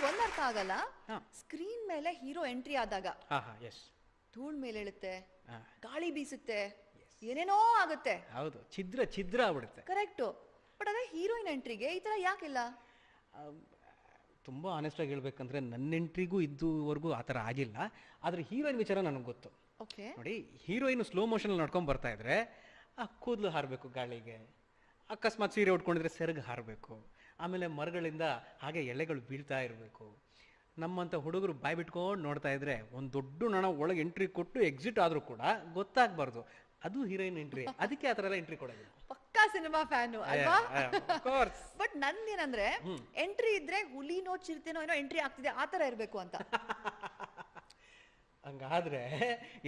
ಒಂದ್ ಅರ್ಥ ಆಗಲ್ಲ, ಹಾ. ಸ್ಕ್ರೀನ್ ಮೇಲೆ ಹೀರೋ ಎಂಟ್ರಿ ಆದಾಗ ಹಾ ಹಾ ಎಸ್ ಧೂಳ್ ಮೇಲೆ ಇಳುತ್ತೆ, ಹಾ. ಗಾಳಿ ಬೀಸುತ್ತೆ, ಏನೇನೋ ಆಗುತ್ತೆ. ಹೌದು, ಛಿದ್ರ ಛಿದ್ರ ಆಗ್ಬಿಡುತ್ತೆ. ಕರೆಕ್ಟು. ಬಟ್ ಅದೇ ಹೀರೋಯಿನ್ ಎಂಟ್ರಿಗೆ ಈ ತರ ಯಾಕಿಲ್ಲ? ತುಂಬ ಆನೆಸ್ಟಾಗಿ ಹೇಳ್ಬೇಕಂದ್ರೆ ನನ್ನ ಎಂಟ್ರಿಗೂ ಇದುವರೆಗೂ ಆ ಥರ ಆಗಿಲ್ಲ. ಆದರೆ ಹೀರೋಯಿನ್ ವಿಚಾರ ನನಗೆ ಗೊತ್ತು. ಓಕೆ. ನೋಡಿ, ಹೀರೋಯಿನ್ ಸ್ಲೋ ಮೋಷನಲ್ಲಿ ನಡ್ಕೊಂಡು ಬರ್ತಾ ಇದ್ರೆ ಆ ಕೂದಲು ಹಾರಬೇಕು ಗಾಳಿಗೆ, ಅಕಸ್ಮಾತ್ ಸೀರೆ ಉಟ್ಕೊಂಡಿದ್ರೆ ಸೆರಗು ಹಾರಬೇಕು, ಆಮೇಲೆ ಮರಗಳಿಂದ ಹಾಗೆ ಎಲೆಗಳು ಬೀಳ್ತಾ ಇರಬೇಕು. ನಮ್ಮಂಥ ಹುಡುಗರು ಬಾಯಿ ಬಿಟ್ಕೊಂಡು ನೋಡ್ತಾ ಇದ್ರೆ ಒಂದು ದೊಡ್ಡ ನೊಣ ಒಳಗೆ ಎಂಟ್ರಿ ಕೊಟ್ಟು ಎಕ್ಸಿಟ್ ಆದರೂ ಕೂಡ ಗೊತ್ತಾಗಬಾರ್ದು ಅದು ಹೀರೋಯಿನ್ ಎಂಟ್ರಿ. ಅದಕ್ಕೆ ಆ ಥರ ಎಲ್ಲ ಎಂಟ್ರಿ ಕೊಡೋದಿಲ್ಲ. ಪಕ್ಕಾ ಸಿನಿಮಾ ಫ್ಯಾನು ಅಲ್ವಾ? ಕೋರ್ಸ್. ಬಟ್ ನಂದೇನಂದ್ರೆ ಎಂಟ್ರಿ ಇದ್ರೆ ಹುಲಿನೋ ಚಿರತೆನೋ ಏನೋ ಎಂಟ್ರಿ ಆಗ್ತಿದೆ ಆ ತರ ಇರ್ಬೇಕು ಅಂತ. ಹಂಗಾದ್ರೆ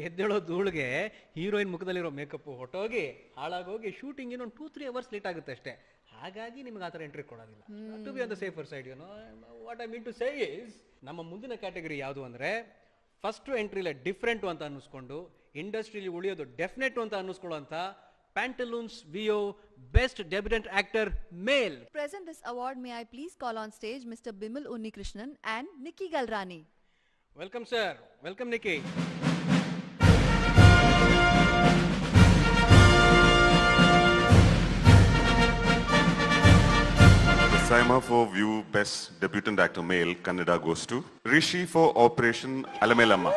ಎದ್ದೇಳೋ ಧೂಳಿಗೆ ಹೀರೋಯಿನ್ ಮುಖದಲ್ಲಿರೋ ಮೇಕಪ್ ಹೊಟ್ಟೋಗಿ ಹಾಳಾಗೋಗಿ ಶೂಟಿಂಗ್ ಇನ್ನೊಂದು 2-3 ಅವರ್ಸ್ ಲೇಟ್ ಆಗುತ್ತೆ ಅಷ್ಟೇ. ಹಾಗಾಗಿ ನಿಮ್ಗೆ ಆ ಥರ ಎಂಟ್ರಿ ಕೊಡೋದಿಲ್ಲ. To be on the safer side, you know what I mean to say is, ನಮ್ಮ ಮುಂದಿನ ಕ್ಯಾಟಗರಿ ಯಾವುದು ಅಂದರೆ ಫಸ್ಟ್ ಎಂಟ್ರಿಲೇ ಡಿಫ್ರೆಂಟು ಅಂತ ಅನ್ನಿಸ್ಕೊಂಡು ಇಂಡಸ್ಟ್ರಿಲಿ ಉಳಿಯೋದು ಡೆಫಿನೆಟ್ ಅಂತ ಅನ್ನಿಸ್ಕೊಳ್ಳೋಂಥ Pantaloons VO Best Debutant Actor Male. Present this award, may I please call on stage Mr. Bimal Unnikrishnan and Nikki Galrani. Welcome sir. Welcome Nikki. The Saima for View Best Debutant Actor Male Kannada goes to Rishi for Operation Alamelamma.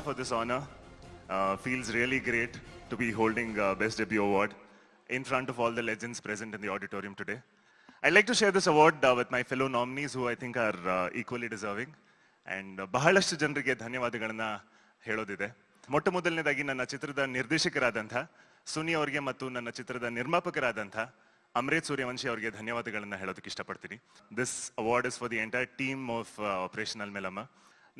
For this honor, feels really great to be holding Best Debut Award in front of all the legends present in the auditorium today. I'd like to share this award with my fellow nominees who I think are equally deserving. And ಬಹಳಷ್ಟು ಜನರಿಗೆ ಧನ್ಯವಾದಗಳನ್ನ ಹೇಳೋದಿದೆ. ಮೊಟ್ಟ ಮೊದಲನೇದಾಗಿ ನನ್ನ ಚಿತ್ರದ ನಿರ್ದೇಶಕರಾದಂಥ ಸುನಿ ಅವರಿಗೆ ಮತ್ತು ನನ್ನ ಚಿತ್ರದ ನಿರ್ಮಾಪಕರಾದಂಥ ಅಮೃತ್ ಸೂರ್ಯವಂಶಿ ಅವರಿಗೆ ಧನ್ಯವಾದಗಳನ್ನ ಹೇಳೋದಕ್ಕೆ ಇಷ್ಟಪಡ್ತೀನಿ. This award is for the entire team of operation Alamelamma.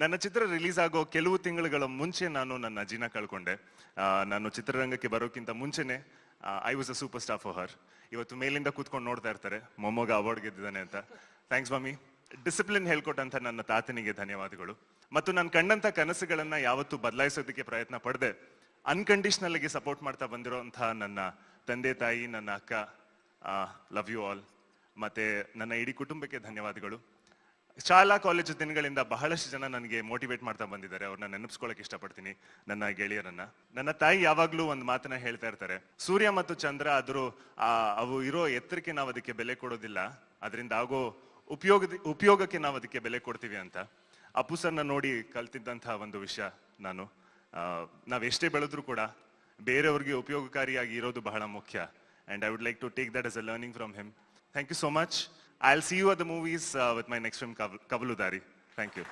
ನನ್ನ ಚಿತ್ರ ರಿಲೀಸ್ ಆಗೋ ಕೆಲವು ತಿಂಗಳುಗಳ ಮುಂಚೆ ನಾನು ನನ್ನ ಅಜ್ಜಿನ ಕಳ್ಕೊಂಡೆ. ನಾನು ಚಿತ್ರರಂಗಕ್ಕೆ ಬರೋಕ್ಕಿಂತ ಮುಂಚೆನೆ I was a super star for her. ಇವತ್ತು ಮೇಲಿಂದ ಕೂತ್ಕೊಂಡು ನೋಡ್ತಾ ಇರ್ತಾರೆ ಮೊಮ್ಮಗ ಅವಾರ್ಡ್ ಗೆದ್ದಿದ್ದಾನೆ ಅಂತ. Thanks mummy. ಡಿಸಿಪ್ಲಿನ್ ಹೇಳ್ಕೊಟ್ಟಂತ ನನ್ನ ತಾತನಿಗೆ ಧನ್ಯವಾದಗಳು. ಮತ್ತು ನಾನು ಕಂಡಂತ ಕನಸುಗಳನ್ನ ಯಾವತ್ತೂ ಬದಲಾಯಿಸೋದಕ್ಕೆ ಪ್ರಯತ್ನ ಪಡದೆ ಅನ್ಕಂಡೀಷನಲ್ ಆಗಿ ಸಪೋರ್ಟ್ ಮಾಡ್ತಾ ಬಂದಿರೋಂತಹ ನನ್ನ ತಂದೆ ತಾಯಿ, ನನ್ನ ಅಕ್ಕ, ಲವ್ ಯು ಆಲ್. ಮತ್ತೆ ನನ್ನ ಇಡೀ ಕುಟುಂಬಕ್ಕೆ ಧನ್ಯವಾದಗಳು. ಶಾಲಾ ಕಾಲೇಜು ದಿನಗಳಿಂದ ಬಹಳಷ್ಟು ಜನ ನನಗೆ ಮೋಟಿವೇಟ್ ಮಾಡ್ತಾ ಬಂದಿದ್ದಾರೆ. ಅವ್ರನ್ನ ನೆನಪಿಸ್ಕೊಳಕ್ ಇಷ್ಟಪಡ್ತೀನಿ, ನನ್ನ ಗೆಳೆಯರನ್ನ. ನನ್ನ ತಾಯಿ ಯಾವಾಗ್ಲೂ ಒಂದು ಮಾತನ್ನ ಹೇಳ್ತಾ ಇರ್ತಾರೆ, ಸೂರ್ಯ ಮತ್ತು ಚಂದ್ರ ಆದ್ರೂ ಅವು ಇರೋ ಎತ್ತರಕ್ಕೆ ನಾವು ಅದಕ್ಕೆ ಬೆಲೆ ಕೊಡೋದಿಲ್ಲ, ಅದರಿಂದ ಆಗೋ ಉಪಯೋಗಕ್ಕೆ ನಾವು ಅದಕ್ಕೆ ಬೆಲೆ ಕೊಡ್ತೀವಿ ಅಂತ. ಅಪ್ಪು ಸರ್ನ ನೋಡಿ ಕಲ್ತಿದ್ದಂತಹ ಒಂದು ವಿಷಯ ನಾನು, ನಾವೆಷ್ಟೇ ಬೆಳೆದ್ರೂ ಕೂಡ ಬೇರೆಯವ್ರಿಗೆ ಉಪಯೋಗಕಾರಿಯಾಗಿ ಇರೋದು ಬಹಳ ಮುಖ್ಯ. And I would like to take that as a learning from him. Thank you so much. I'll see you at the movies with my next film, Kavaludari. Thank you.